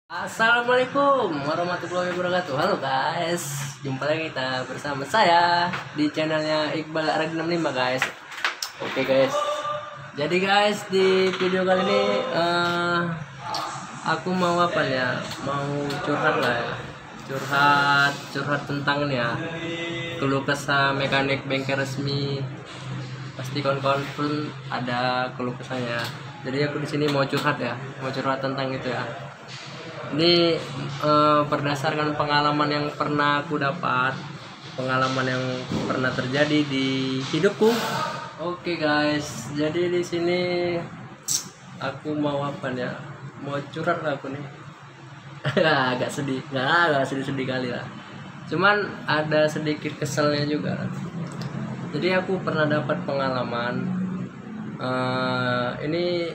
Assalamualaikum warahmatullahi wabarakatuh. Halo guys, jumpa lagi kita bersama saya di channelnya Iqbal Arag 65 guys. Oke guys, jadi guys di video kali ini aku mau apa ya, mau curhat lah ya, curhat tentang ini ya, keluh kesah mekanik bengkel resmi. Pasti kawan-kawan pun ada keluh kesahnya. Jadi aku di sini mau curhat ya, mau curhat tentang itu ya. Ini berdasarkan pengalaman yang pernah aku dapat, pengalaman yang pernah terjadi di hidupku. Oke guys, jadi di sini aku mau apa ya, mau curhat lah aku nih. Agak sedih, agak sedih kali lah. Cuman ada sedikit keselnya juga. Jadi aku pernah dapat pengalaman. Ini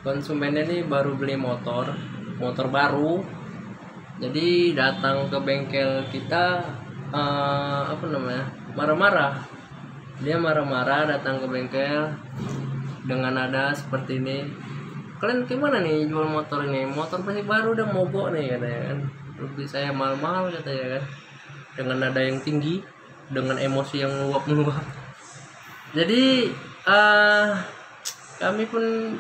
konsumennya ini baru beli motor baru, jadi datang ke bengkel kita marah-marah. Dia marah-marah datang ke bengkel dengan nada seperti ini, kalian gimana nih jual motor ini, motor masih baru udah mogok nih katanya kan, lebih saya mahal-mahal katanya kan, dengan nada yang tinggi, dengan emosi yang meluap. Jadi kami pun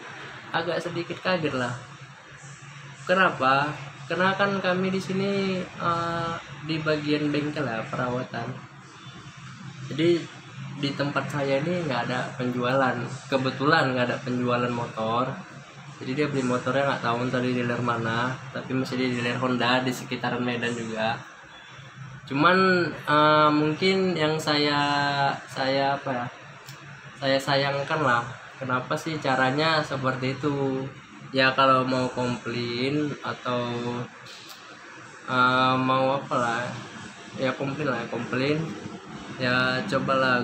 agak sedikit kaget lah. Kenapa? Karena kan kami di sini di bagian bengkel ya, perawatan. Jadi di tempat saya ini nggak ada penjualan. Kebetulan nggak ada penjualan motor. Jadi dia beli motornya nggak tahu entah di dealer mana, tapi masih di dealer Honda di sekitaran Medan juga. Cuman mungkin yang saya sayangkan lah. Kenapa sih caranya seperti itu? Ya kalau mau komplain atau mau apalah ya, komplain ya, coba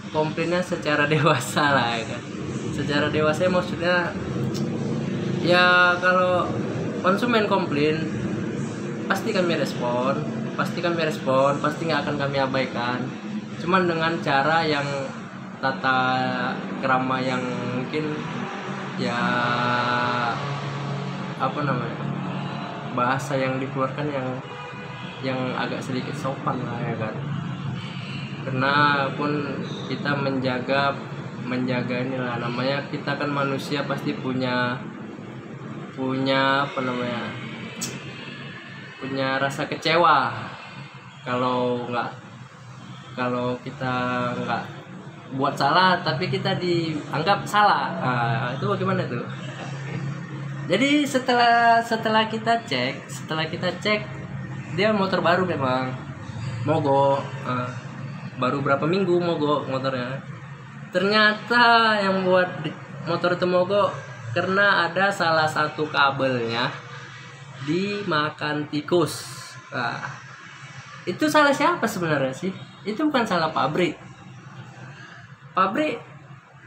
komplainnya secara dewasa lah ya kan. Secara dewasa maksudnya ya, kalau konsumen komplain pasti kami respon, pasti nggak akan kami abaikan. Cuman dengan cara yang tata krama yang mungkin ya, bahasa yang dikeluarkan yang agak sedikit sopan lah ya kan. Karena pun kita menjaga inilah, namanya kita kan manusia, pasti punya rasa kecewa kalau kita nggak buat salah tapi kita dianggap salah. Itu bagaimana tuh? Jadi setelah kita cek dia motor baru, memang mogok, baru berapa minggu mogok motornya. Ternyata yang buat motor itu mogok karena ada salah satu kabelnya dimakan tikus. Itu salah siapa sebenarnya sih? Itu bukan salah pabrik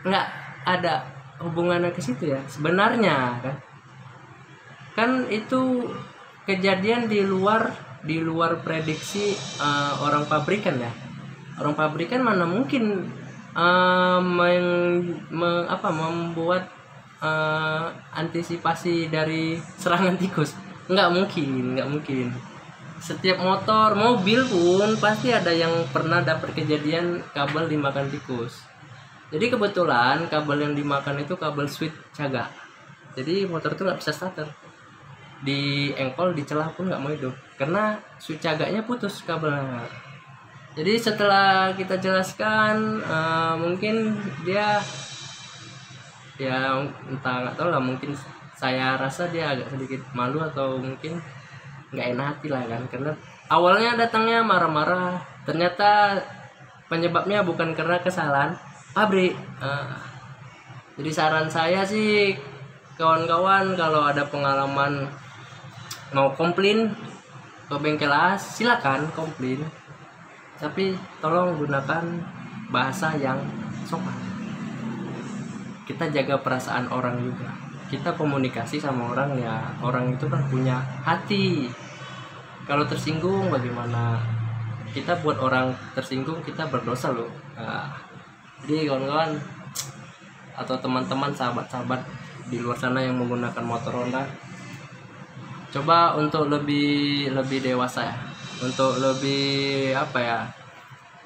nggak ada hubungannya ke situ ya sebenarnya kan itu kejadian di luar prediksi orang pabrikan ya. Orang pabrikan mana mungkin membuat antisipasi dari serangan tikus. Nggak mungkin. Setiap motor, mobil pun pasti ada yang pernah dapat kejadian kabel dimakan tikus. Jadi kebetulan kabel yang dimakan itu kabel switch caga. Jadi motor itu nggak bisa starter. Di engkol, di celah pun nggak mau hidup karena switch caganya putus kabelnya. Jadi setelah kita jelaskan, mungkin dia ya entah, nggak tahu lah, mungkin saya rasa dia agak sedikit malu atau mungkin nggak enak hati lah kan, karena awalnya datangnya marah-marah, ternyata penyebabnya bukan karena kesalahan pabrik. Jadi saran saya sih kawan-kawan, kalau ada pengalaman mau komplain ke bengkel AS, silakan komplain, tapi tolong gunakan bahasa yang sopan. Kita jaga perasaan orang juga. Kita komunikasi sama orang ya, orang itu kan punya hati. Kalau tersinggung bagaimana? Kita buat orang tersinggung, kita berdosa loh. Jadi kawan-kawan atau teman-teman, sahabat-sahabat di luar sana yang menggunakan motor Honda, coba untuk lebih dewasa ya, untuk lebih apa ya,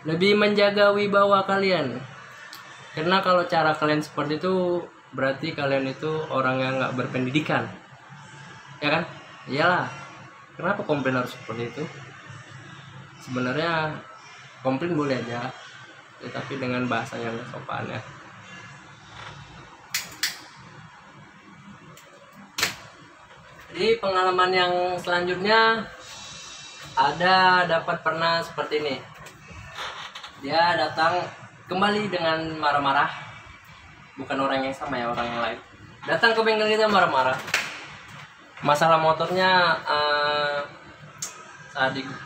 lebih menjaga wibawa kalian. Karena kalau cara kalian seperti itu berarti kalian itu orang yang nggak berpendidikan, ya kan? Iyalah, kenapa komplain harus seperti itu? Sebenarnya komplain boleh aja ya, tapi dengan bahasa yang sopan ya. Jadi pengalaman yang selanjutnya dapat pernah seperti ini. Dia datang kembali dengan marah-marah, bukan orang yang sama ya, orang yang lain. Datang ke bengkel kita marah-marah. Masalah motornya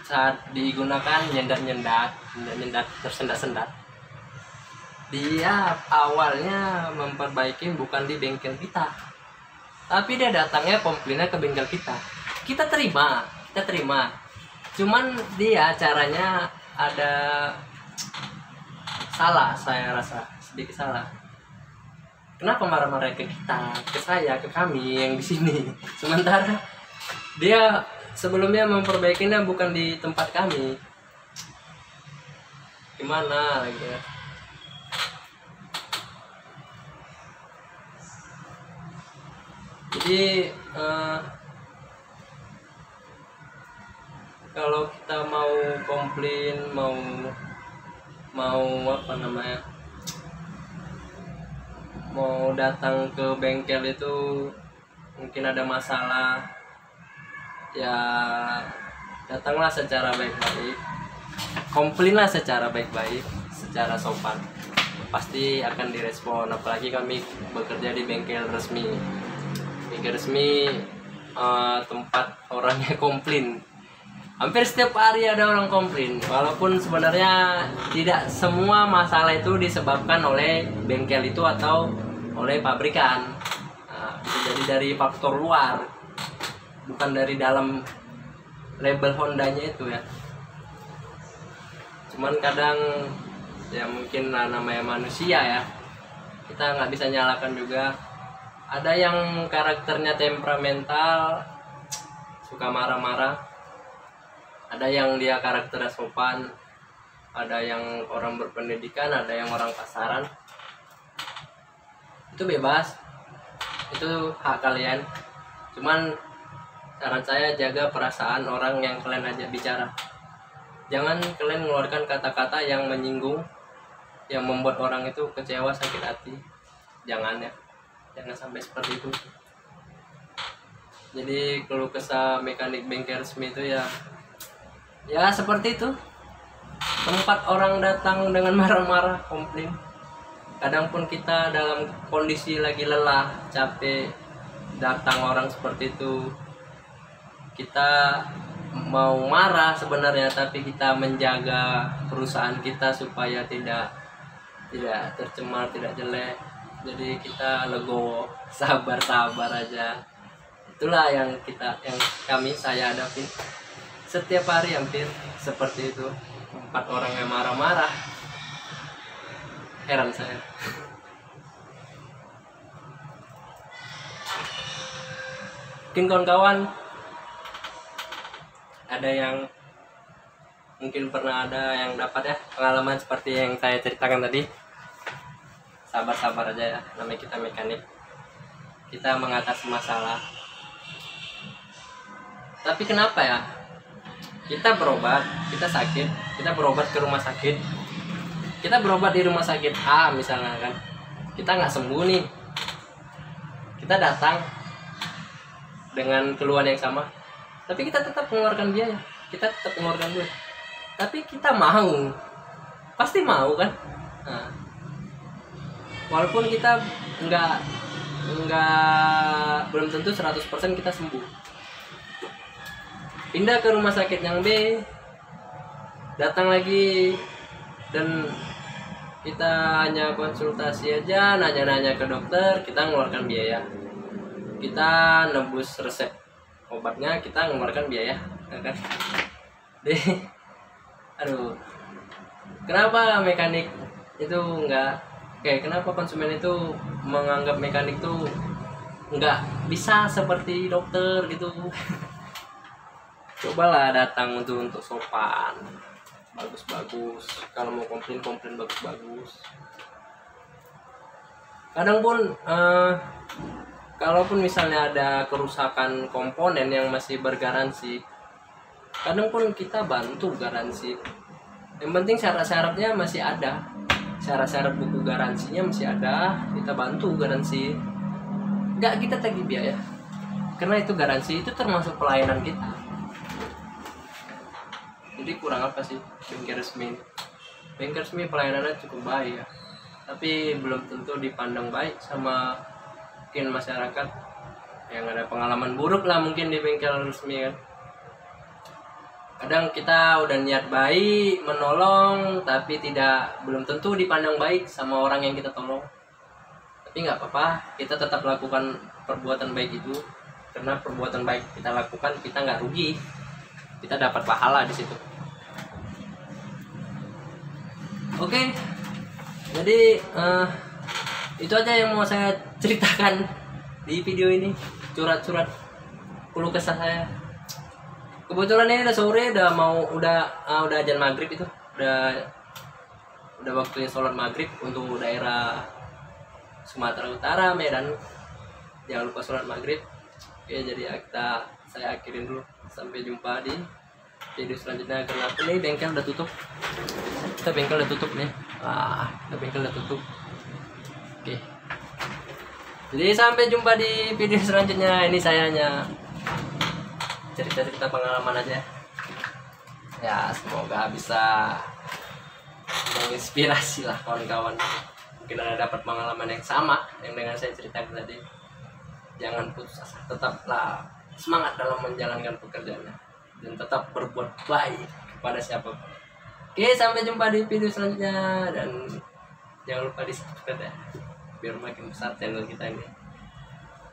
saat digunakan nyendat tersendat-sendat. Dia awalnya memperbaiki bukan di bengkel kita, tapi dia datangnya komplainnya ke bengkel kita. Kita terima. Cuman dia caranya ada salah, saya rasa sedikit salah. Kenapa marah-marah ke kita, ke saya, ke kami yang di sini? Sementara dia sebelumnya memperbaikinya bukan di tempat kami. Gimana gitu ya? Jadi kalau kita mau komplain, mau apa namanya, mau datang ke bengkel itu mungkin ada masalah ya, datanglah secara baik-baik, komplainlah secara baik-baik, secara sopan, pasti akan direspon. Apalagi kami bekerja di bengkel resmi tempat orangnya komplain. Hampir setiap hari ada orang komplain, walaupun sebenarnya tidak semua masalah itu disebabkan oleh bengkel itu atau oleh pabrikan. Bisa jadi dari faktor luar, bukan dari dalam label Hondanya itu ya. Cuman kadang ya mungkin namanya manusia ya, kita nggak bisa nyalakan juga. Ada yang karakternya temperamental, suka marah-marah. Ada yang dia karakternya sopan, ada yang orang berpendidikan, ada yang orang pasaran. Itu bebas, itu hak kalian. Cuman saran saya, jaga perasaan orang yang kalian ajak bicara. Jangan kalian mengeluarkan kata-kata yang menyinggung, yang membuat orang itu kecewa, sakit hati. Jangan ya, jangan sampai seperti itu. Jadi keluh kesah mekanik bengkel resmi itu ya seperti itu. Tempat orang datang dengan marah-marah, komplain. Kadang pun kita dalam kondisi lagi lelah, capek, datang orang seperti itu. Kita mau marah sebenarnya, tapi kita menjaga perusahaan kita supaya tidak tercemar, tidak jelek. Jadi kita legowo, sabar aja. Itulah yang saya hadapin setiap hari, hampir seperti itu. Tempat orang yang marah-marah, heran saya. Mungkin kawan-kawan ada yang mungkin pernah ada yang dapat ya pengalaman seperti yang saya ceritakan tadi. Sabar aja ya, namanya kita mekanik, kita mengatasi masalah. Tapi kenapa ya, kita berobat, kita sakit, kita berobat ke rumah sakit, kita berobat di rumah sakit A misalnya kan, kita nggak sembuh nih, kita datang dengan keluhan yang sama, tapi kita tetap mengeluarkan biaya, kita tetap mengeluarkan duit, tapi kita mau, pasti mau kan. Nah, walaupun kita belum tentu 100% kita sembuh. Pindah ke rumah sakit yang B, datang lagi, dan kita hanya konsultasi aja, nanya-nanya ke dokter, kita mengeluarkan biaya. Kita nebus resep obatnya, kita mengeluarkan biaya, kan? Jadi, aduh, kenapa mekanik itu kenapa konsumen itu menganggap mekanik tuh nggak bisa seperti dokter gitu? cobalah datang untuk sopan, bagus-bagus. Kalau mau komplain bagus-bagus. Kadang pun kalaupun misalnya ada kerusakan komponen yang masih bergaransi, kadang pun kita bantu garansi. Yang penting syarat-syaratnya masih ada, syarat-syarat buku garansinya masih ada, kita bantu garansi. Nggak kita tagih biaya, karena itu garansi itu termasuk pelayanan kita. Jadi kurang apa sih bengkel resmi? Bengkel resmi pelayanannya cukup baik ya, tapi belum tentu dipandang baik sama mungkin masyarakat yang ada pengalaman buruk lah mungkin di bengkel resmi kan. Kadang kita udah niat baik menolong, tapi belum tentu dipandang baik sama orang yang kita tolong. Tapi nggak apa-apa, kita tetap lakukan perbuatan baik itu, karena perbuatan baik kita lakukan, kita nggak rugi, kita dapat pahala di situ. Oke, jadi itu aja yang mau saya ceritakan di video ini, curhat-curhat keluh kesah saya. Kebetulan ini udah sore, udah azan maghrib itu, udah waktunya sholat maghrib untuk daerah Sumatera Utara, Medan. Jangan lupa sholat maghrib. Oke, jadi saya akhirin dulu. Sampai jumpa di video selanjutnya. Karena ini bengkel udah tutup. Kita bengkel udah tutup nih. Kita bengkel udah tutup. Oke. Jadi sampai jumpa di video selanjutnya. Ini saya hanya cerita-cerita pengalaman aja. Ya, semoga bisa menginspirasi lah kawan-kawan. Mungkin ada dapat pengalaman yang sama yang dengan saya ceritakan tadi. Jangan putus asa, tetaplah semangat dalam menjalankan pekerjaannya dan tetap berbuat baik kepada siapapun. Oke, sampai jumpa di video selanjutnya dan jangan lupa di subscribe ya, biar makin besar channel kita ini.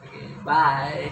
Oke, bye.